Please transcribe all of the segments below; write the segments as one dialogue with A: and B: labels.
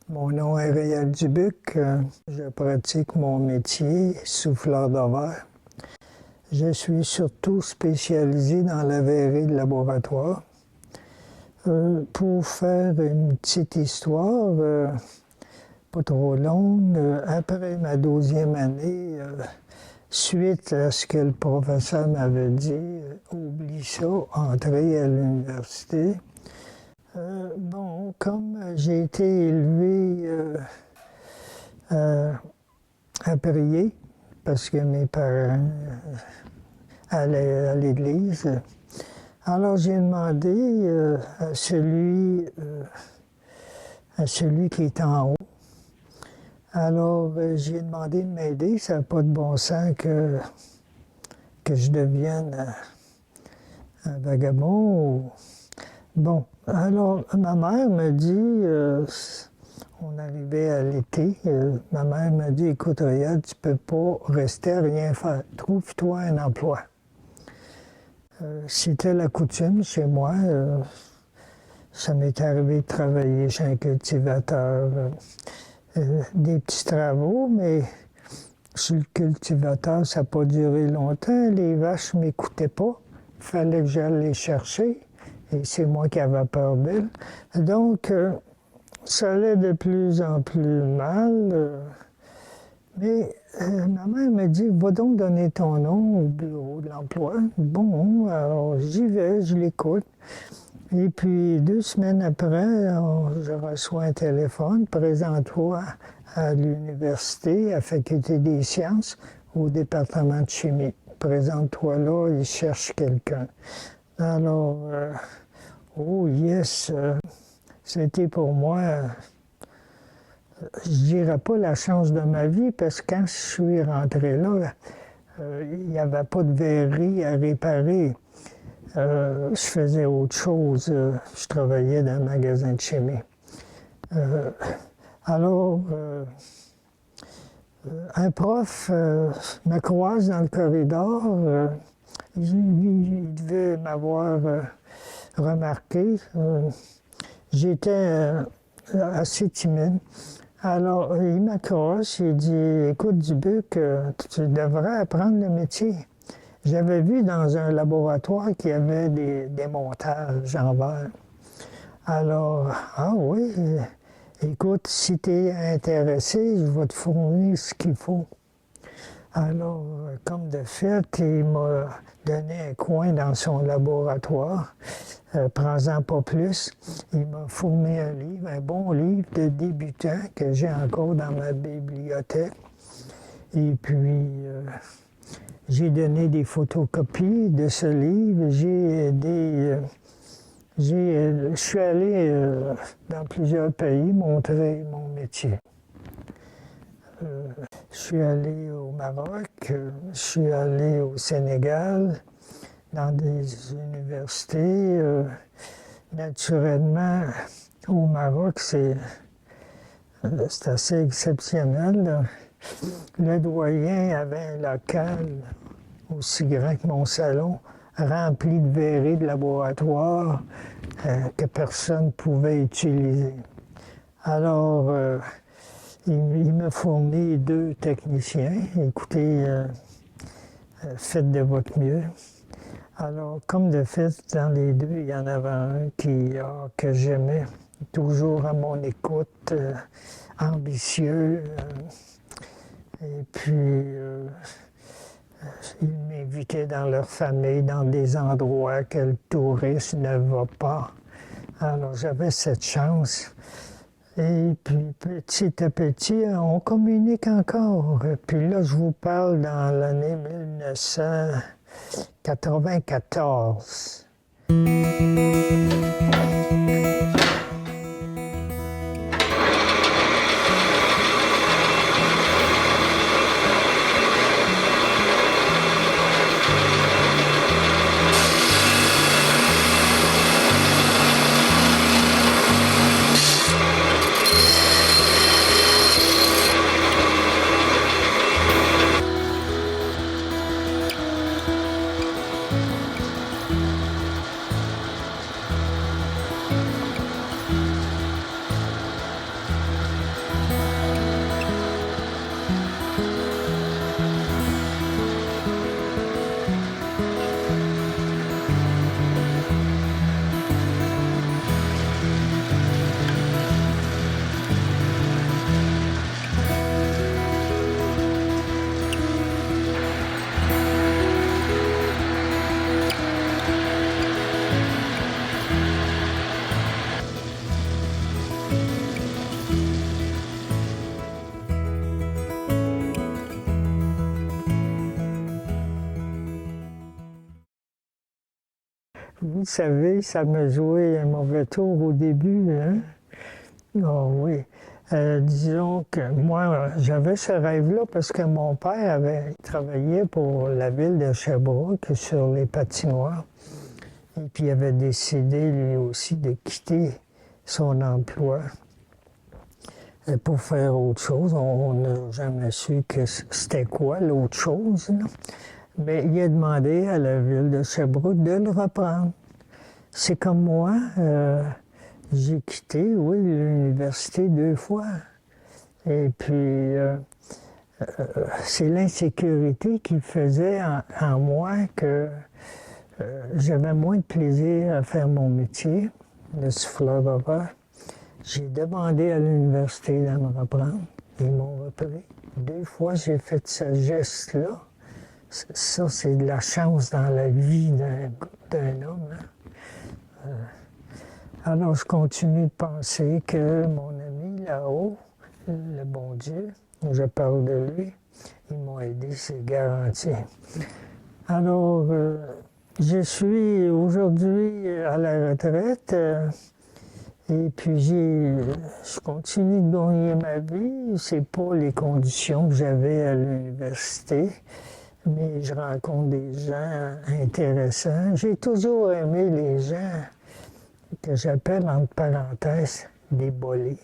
A: Mon nom est Réal Dubuc. Je pratique mon métier souffleur de verre. Je suis surtout spécialisé dans la verrerie de laboratoire. Pour faire une petite histoire, pas trop longue, après ma 12e année, suite à ce que le professeur m'avait dit, oublie ça, entrer à l'université. Comme j'ai été élevé à prier, parce que mes parents allaient à l'église, alors j'ai demandé à celui qui est en haut. Alors j'ai demandé de m'aider, ça n'a pas de bon sens que je devienne un vagabond. Bon, alors ma mère me dit, on arrivait à l'été, ma mère me dit, écoute Réal, tu peux pas rester à rien faire, trouve-toi un emploi. C'était la coutume chez moi, ça m'est arrivé de travailler chez un cultivateur, des petits travaux, mais sur le cultivateur, ça n'a pas duré longtemps, les vaches ne m'écoutaient pas, il fallait que j'aille les chercher. Et c'est moi qui avais peur d'elle. Donc, ça allait de plus en plus mal. Mais ma mère me dit, va donc donner ton nom au bureau de l'emploi. Bon, alors j'y vais, je l'écoute. Et puis, 2 semaines après, je reçois un téléphone, présente-toi à l'université, à la faculté des sciences, au département de chimie. Présente-toi là, ils cherchent quelqu'un. Alors, oh yes, c'était pour moi, je dirais pas la chance de ma vie, parce que quand je suis rentré là, il n'y avait pas de verrerie à réparer. Je faisais autre chose, je travaillais dans un magasin de chimie. Alors, un prof me croise dans le corridor, il devait m'avoir remarqué. J'étais assez timide. Alors, il m'accroche, il dit, écoute Dubuc, tu devrais apprendre le métier. J'avais vu dans un laboratoire qu'il y avait des montages en verre. Alors, ah oui, écoute, si tu es intéressé, je vais te fournir ce qu'il faut. Alors, comme de fait, il m'a donné un coin dans son laboratoire. Prends-en pas plus. Il m'a fourni un livre, un bon livre de débutant que j'ai encore dans ma bibliothèque. Et puis, j'ai donné des photocopies de ce livre. Je suis allé dans plusieurs pays montrer mon métier. Je suis allé au Maroc, je suis allé au Sénégal, dans des universités. Naturellement, au Maroc, c'est assez exceptionnel, là. Le doyen avait un local aussi grand que mon salon, rempli de verreries de laboratoire que personne ne pouvait utiliser. Alors, il me fournit 2 techniciens. Écoutez, faites de votre mieux. Alors, comme de fait, dans les 2, il y en avait un que j'aimais, toujours à mon écoute, ambitieux. Et puis, ils m'invitaient dans leur famille, dans des endroits que le touriste ne va pas. Alors, j'avais cette chance. Et puis, petit à petit, on communique encore. Puis là, je vous parle dans l'année 1994. Vous savez, ça m'a joué un mauvais tour au début, hein? Oh oui. Disons que moi, j'avais ce rêve-là parce que mon père avait travaillé pour la ville de Sherbrooke sur les patinoires. Et puis il avait décidé lui aussi de quitter son emploi pour faire autre chose. On n'a jamais su que c'était quoi l'autre chose, là. Mais il a demandé à la ville de Sherbrooke de le reprendre. C'est comme moi, j'ai quitté, oui, l'université 2 fois. Et puis, c'est l'insécurité qui faisait en moi que j'avais moins de plaisir à faire mon métier de souffleur d'opéra. J'ai demandé à l'université de me reprendre. Ils m'ont repris. 2 fois, j'ai fait ce geste-là. Ça, c'est de la chance dans la vie d'un homme, hein? Alors, je continue de penser que mon ami là-haut, le bon Dieu, je parle de lui, ils m'ont aidé, c'est garanti. Alors, je suis aujourd'hui à la retraite et puis je continue de gagner ma vie. C'est pas les conditions que j'avais à l'université, mais je rencontre des gens intéressants. J'ai toujours aimé les gens que j'appelle, entre parenthèses, des bolés.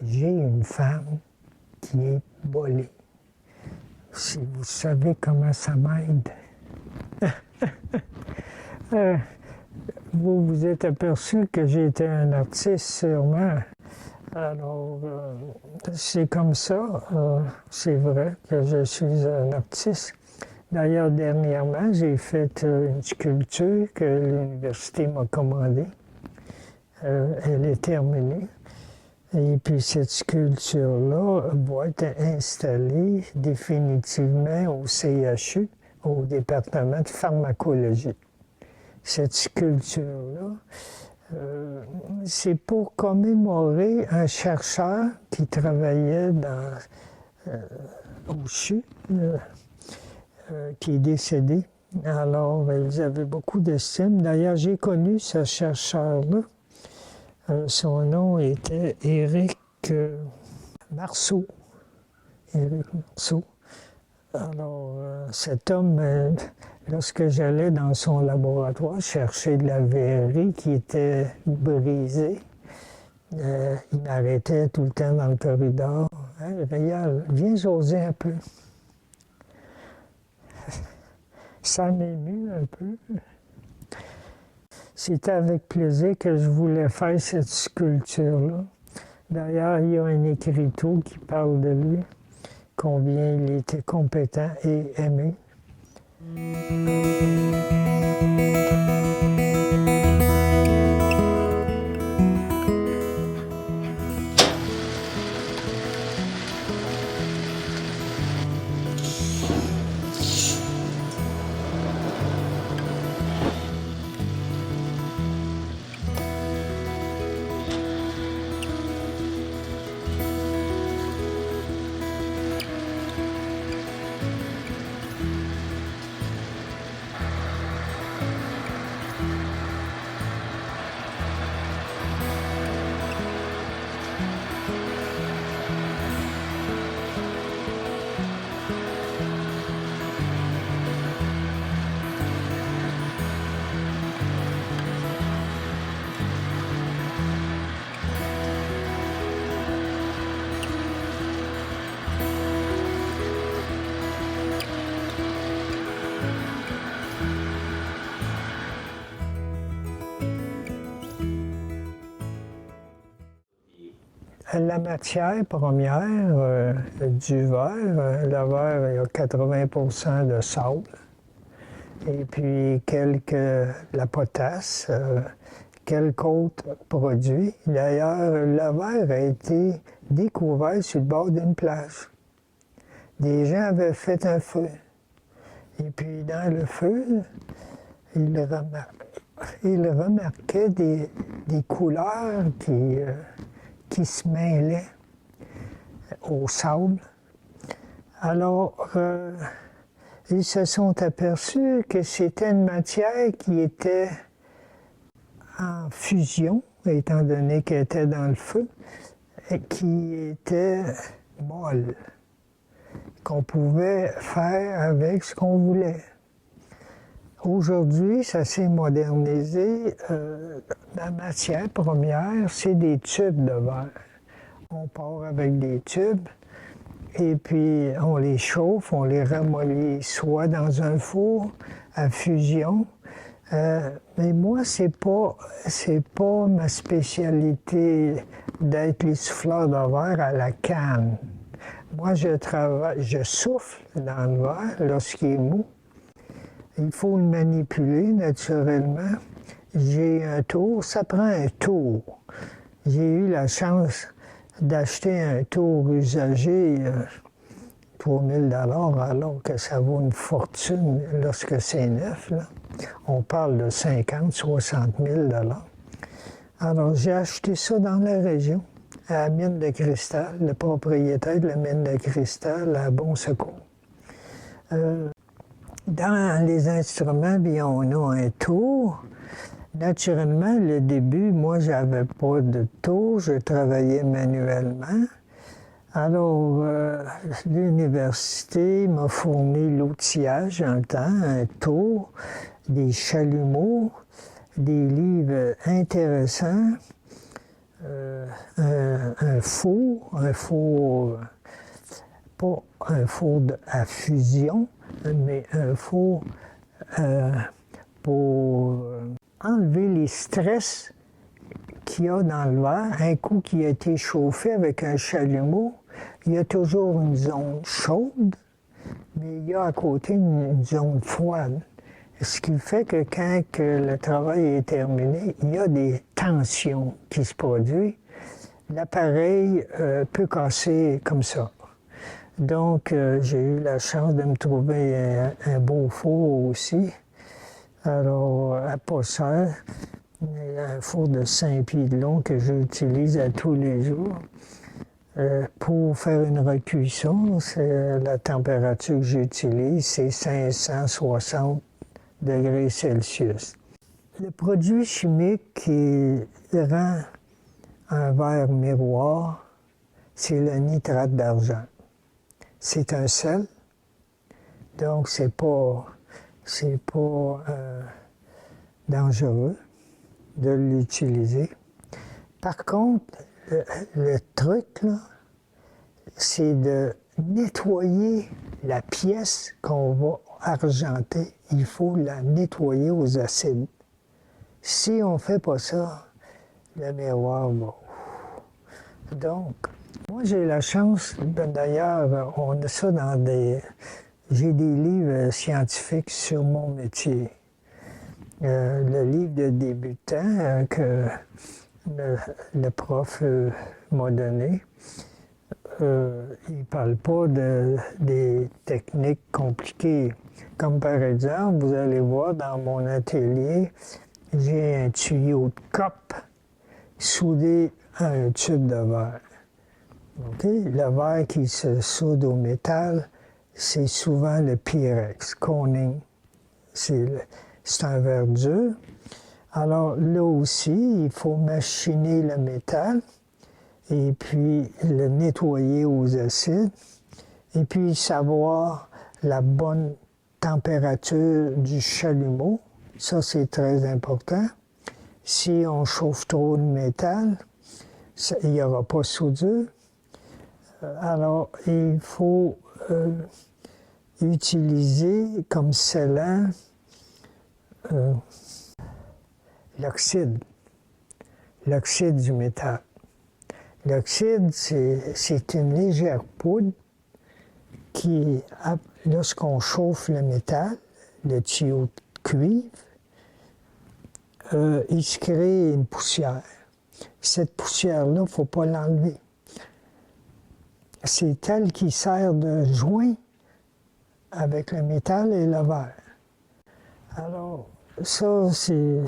A: J'ai une femme qui est bolée. Si vous savez comment ça m'aide. Vous vous êtes aperçu que j'étais un artiste, sûrement. Alors, c'est comme ça. C'est vrai que je suis un artiste. D'ailleurs, dernièrement, j'ai fait une sculpture que l'université m'a commandée. Elle est terminée. Et puis cette sculpture-là va être installée définitivement au CHU, au département de pharmacologie. Cette sculpture-là, c'est pour commémorer un chercheur qui travaillait au CHU, qui est décédé. Alors, ils avaient beaucoup d'estime. D'ailleurs, j'ai connu ce chercheur-là. Son nom était Éric Marceau. Éric Marceau. Alors, cet homme, lorsque j'allais dans son laboratoire chercher de la verrerie qui était brisée, il m'arrêtait tout le temps dans le corridor. « Hey, Réal, viens jaser un peu. » Ça m'émue un peu. C'était avec plaisir que je voulais faire cette sculpture-là. D'ailleurs, il y a un écriteau qui parle de lui, combien il était compétent et aimé. La matière première du verre, le verre, il y a 80% de sable, et puis la potasse, quelques autres produits. D'ailleurs, le verre a été découvert sur le bord d'une plage. Des gens avaient fait un feu, et puis dans le feu, il remarquait des couleurs qui se mêlaient au sable. Alors, ils se sont aperçus que c'était une matière qui était en fusion, étant donné qu'elle était dans le feu, et qui était molle, qu'on pouvait faire avec ce qu'on voulait. Aujourd'hui, ça s'est modernisé. La matière première, c'est des tubes de verre. On part avec des tubes et puis on les chauffe, on les ramollit soit dans un four à fusion. Mais moi, c'est pas ma spécialité d'être les souffleurs de verre à la canne. Moi, je souffle dans le verre lorsqu'il est mou. Il faut le manipuler naturellement. J'ai un tour, ça prend un tour. J'ai eu la chance d'acheter un tour usagé, 3000 $, alors que ça vaut une fortune lorsque c'est neuf. Là. On parle de 50 60 000 $. Alors j'ai acheté ça dans la région, à la mine de cristal, le propriétaire de la mine de cristal à Bon Secours. Dans les instruments, bien, on a un tour. Naturellement, le début, moi, j'avais pas de tour, je travaillais manuellement. Alors, l'université m'a fourni l'outillage en temps, un tour, des chalumeaux, des livres intéressants, un four, pas un four à fusion, mais un four pour enlever les stress qu'il y a dans le verre. Un coup qui a été chauffé avec un chalumeau, il y a toujours une zone chaude, mais il y a à côté une zone froide. Ce qui fait que quand le travail est terminé, il y a des tensions qui se produisent. L'appareil peut casser comme ça. Donc, j'ai eu la chance de me trouver un beau four aussi. Alors, à Possard, un four de 5 pieds de long que j'utilise à tous les jours. Pour faire une recuisson, la température que j'utilise, c'est 560 degrés Celsius. Le produit chimique qui rend un verre miroir, c'est le nitrate d'argent. C'est un sel, donc c'est pas dangereux de l'utiliser. Par contre, le truc, là, c'est de nettoyer la pièce qu'on va argenter. Il faut la nettoyer aux acides. Si on ne fait pas ça, le miroir va. Donc, moi j'ai la chance, d'ailleurs, on a ça dans des... J'ai des livres scientifiques sur mon métier. Le livre de débutant que le prof m'a donné, il ne parle pas des techniques compliquées. Comme par exemple, vous allez voir dans mon atelier, j'ai un tuyau de cope soudé à un tube de verre. Okay? Le verre qui se soude au métal, c'est souvent le Pyrex, Corning. C'est un verre dur. Alors là aussi, il faut machiner le métal et puis le nettoyer aux acides et puis savoir la bonne température du chalumeau. Ça, c'est très important. Si on chauffe trop de métal, il n'y aura pas de soudure. Alors, il faut utiliser comme scellant l'oxyde du métal. L'oxyde, c'est une légère poudre qui, lorsqu'on chauffe le métal, le tuyau de cuivre, il se crée une poussière. Cette poussière-là, il ne faut pas l'enlever. C'est elle qui sert de joint avec le métal et le verre. Alors, ça, c'est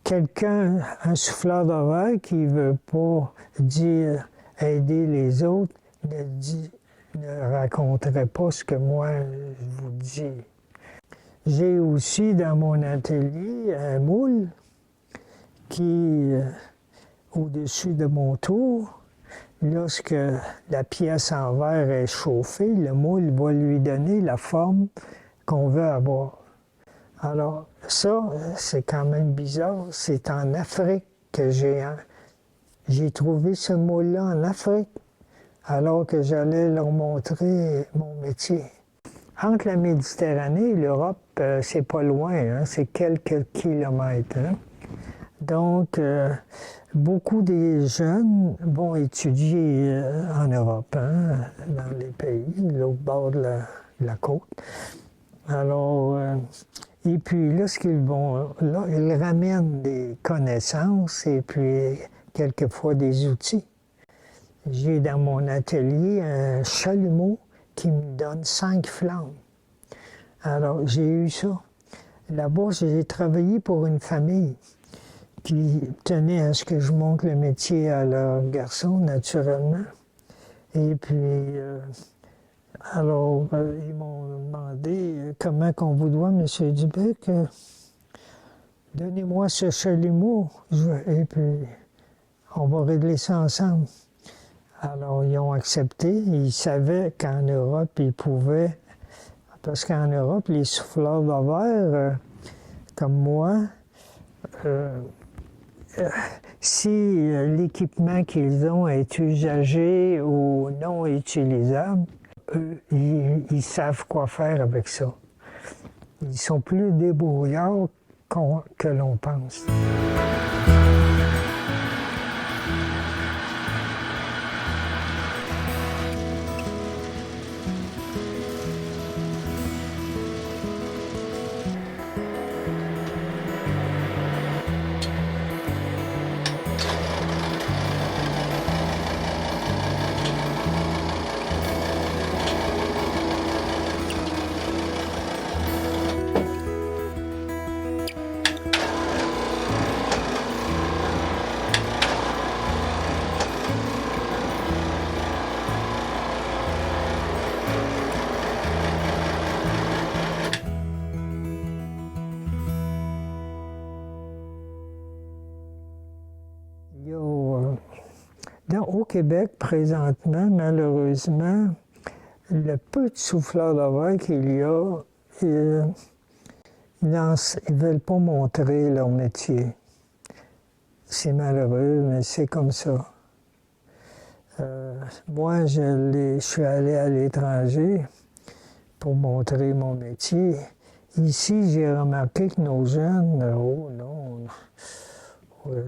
A: quelqu'un, un souffleur de verre qui ne veut pas dire aider les autres, ne raconterait pas ce que moi je vous dis. J'ai aussi dans mon atelier un moule qui, au-dessus de mon tour, lorsque la pièce en verre est chauffée, le moule va lui donner la forme qu'on veut avoir. Alors ça, c'est quand même bizarre. C'est en Afrique que j'ai trouvé ce moule-là en Afrique, alors que j'allais leur montrer mon métier. Entre la Méditerranée et l'Europe, c'est pas loin, hein, c'est quelques kilomètres. Hein. Donc, beaucoup des jeunes vont étudier en Europe, hein, dans les pays, l'autre bord de la côte. Alors, et puis lorsqu'ils vont là, ils ramènent des connaissances et puis quelquefois des outils. J'ai dans mon atelier un chalumeau qui me donne 5 flammes. Alors, j'ai eu ça. Là-bas, j'ai travaillé pour une famille qui tenait à ce que je montre le métier à leur garçon, naturellement. Et puis, alors, ils m'ont demandé comment qu'on vous doit, M. Dubec. Donnez-moi ce chalumeau, et puis on va régler ça ensemble. Alors, ils ont accepté. Ils savaient qu'en Europe, ils pouvaient. Parce qu'en Europe, les souffleurs de verre, comme moi, si l'équipement qu'ils ont est usagé ou non utilisable, eux, ils savent quoi faire avec ça. Ils sont plus débrouillards que l'on pense. Au Québec, présentement, malheureusement, le peu de souffleurs de verre qu'il y a, ils ne veulent pas montrer leur métier. C'est malheureux, mais c'est comme ça. Moi, je suis allé à l'étranger pour montrer mon métier. Ici, j'ai remarqué que nos jeunes, oh non,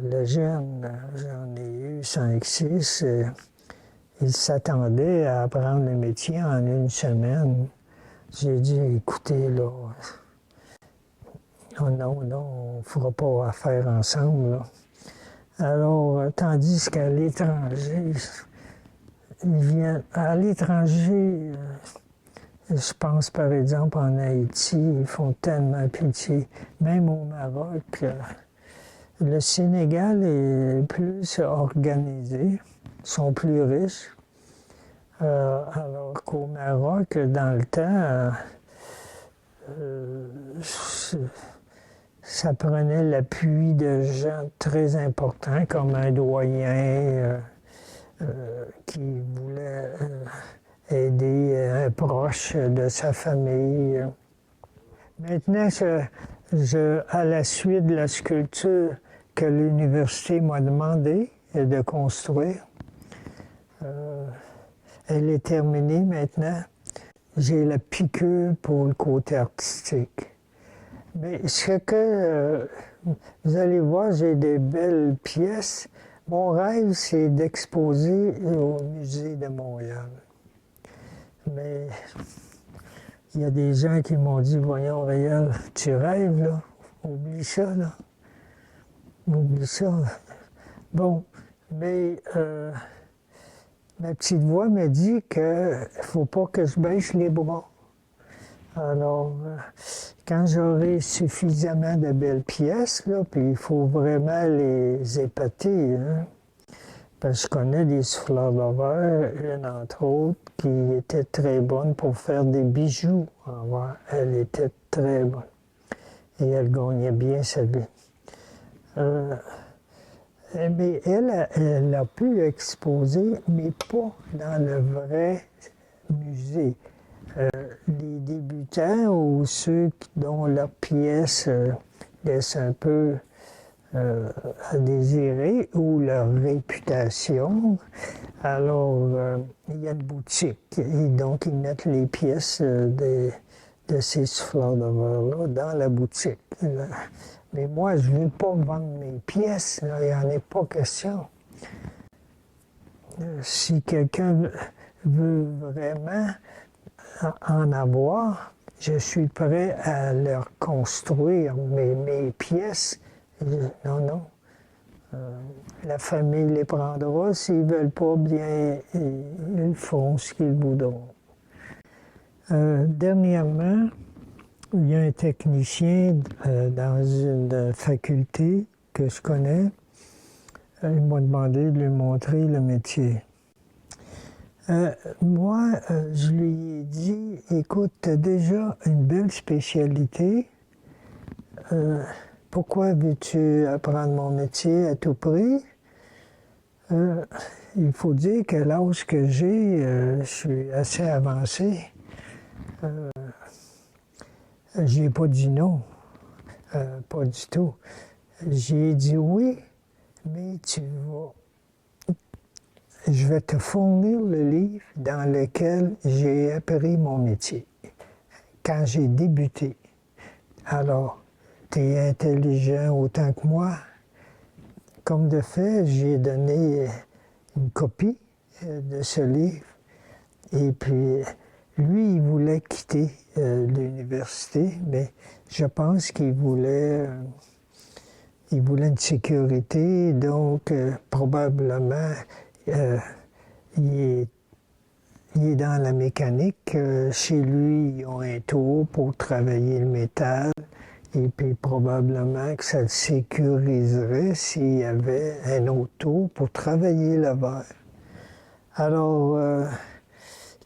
A: les jeunes, j'en ai eu 5, 6, ils s'attendaient à apprendre le métier en une semaine. J'ai dit, écoutez, là, non, on ne fera pas affaire ensemble. Là. Alors, tandis qu'à l'étranger, à l'étranger, je pense par exemple en Haïti, ils font tellement pitié. Même au Maroc, le Sénégal est plus organisé, sont plus riches. Alors qu'au Maroc, dans le temps, ça prenait l'appui de gens très importants comme un doyen qui voulait aider un proche de sa famille. Maintenant, à la suite de la sculpture que l'université m'a demandé de construire, elle est terminée maintenant. J'ai la piqûre pour le côté artistique. Mais ce que vous allez voir, j'ai des belles pièces. Mon rêve, c'est d'exposer au musée de Montréal. Mais il y a des gens qui m'ont dit, voyons, Réal, tu rêves, là. Oublie ça, là. Oublie ça. Bon, mais ma petite voix me dit qu'il ne faut pas que je baisse les bras. Alors, quand j'aurai suffisamment de belles pièces, là, puis il faut vraiment les épater, hein, parce que je connais des souffleurs de verre, une entre autres, qui était très bonne pour faire des bijoux en verre. Elle était très bonne. Et elle gagnait bien sa vie. Mais elle a pu exposer, mais pas dans le vrai musée. Les débutants ou ceux dont leurs pièces laissent un peu à désirer ou leur réputation, alors il y a une boutique et donc ils mettent les pièces de ces souffleurs de verre-là dans la boutique. Mais moi, je ne veux pas vendre mes pièces, là, il n'y en a pas question. Si quelqu'un veut vraiment en avoir, je suis prêt à leur construire mes pièces. Non, non. La famille les prendra. S'ils ne veulent pas, bien, ils feront ce qu'ils voudront. Dernièrement, il y a un technicien dans une faculté que je connais. Il m'a demandé de lui montrer le métier. Moi, je lui ai dit, écoute, tu as déjà une belle spécialité. Pourquoi veux-tu apprendre mon métier à tout prix? Il faut dire que l'âge que j'ai, je suis assez avancé. J'ai pas dit non, pas du tout. J'ai dit oui, mais je vais te fournir le livre dans lequel j'ai appris mon métier, quand j'ai débuté. Alors, tu es intelligent autant que moi. Comme de fait, j'ai donné une copie de ce livre. Et puis, lui, il voulait quitter l'université, mais je pense qu'il voulait une sécurité, donc probablement il est dans la mécanique. Chez lui, ils ont un tour pour travailler le métal. Et puis probablement que ça le sécuriserait s'il y avait un autre tour pour travailler le verre. Alors,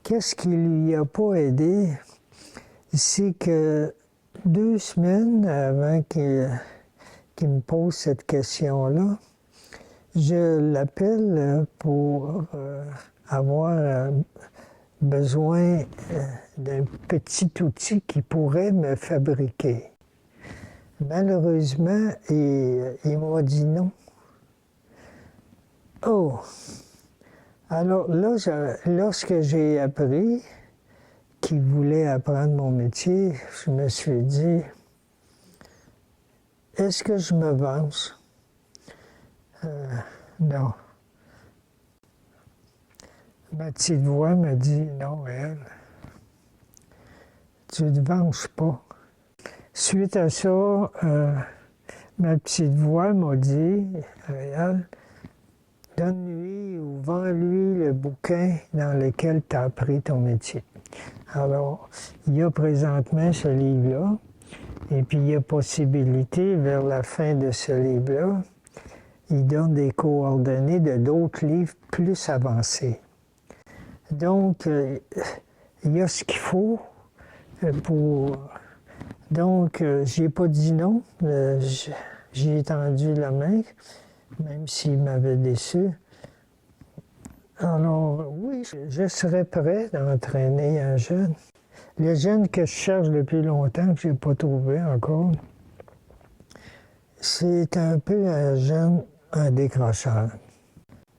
A: qu'est-ce qui lui a pas aidé? C'est que 2 semaines avant qu'il me pose cette question-là, je l'appelle pour avoir besoin d'un petit outil qui pourrait me fabriquer. Malheureusement, il m'a dit non. Oh! Alors là, lorsque j'ai appris qu'il voulait apprendre mon métier, je me suis dit, est-ce que je me venge? Non. Ma petite voix me dit, non, elle, tu ne te venges pas. Suite à ça, ma petite voix m'a dit, Réal, donne-lui ou vends-lui le bouquin dans lequel tu as appris ton métier. Alors, il y a présentement ce livre-là, et puis il y a possibilité, vers la fin de ce livre-là, il donne des coordonnées de d'autres livres plus avancés. Donc, il y a ce qu'il faut pour... Donc, j'ai pas dit non, j'ai tendu la main, même s'il m'avait déçu. Alors, oui, je serais prêt d'entraîner un jeune. Le jeune que je cherche depuis longtemps, que je n'ai pas trouvé encore, c'est un peu un jeune, un décrocheur.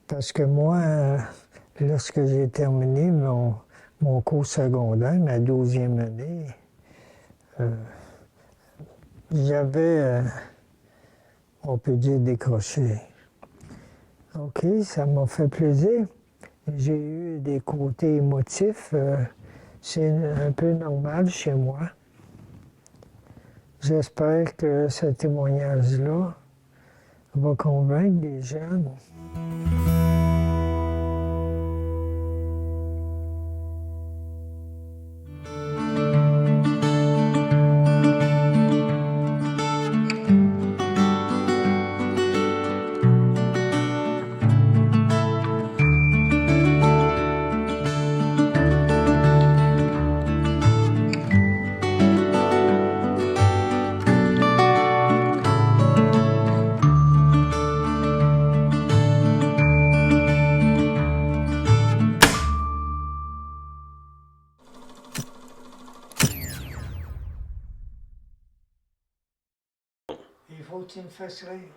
A: Parce que moi, lorsque j'ai terminé mon cours secondaire, ma 12e année, j'avais, on peut dire, décroché. OK, ça m'a fait plaisir. J'ai eu des côtés émotifs. C'est un peu normal chez moi. J'espère que ce témoignage-là va convaincre des jeunes. Il faut que tu me fasses rire.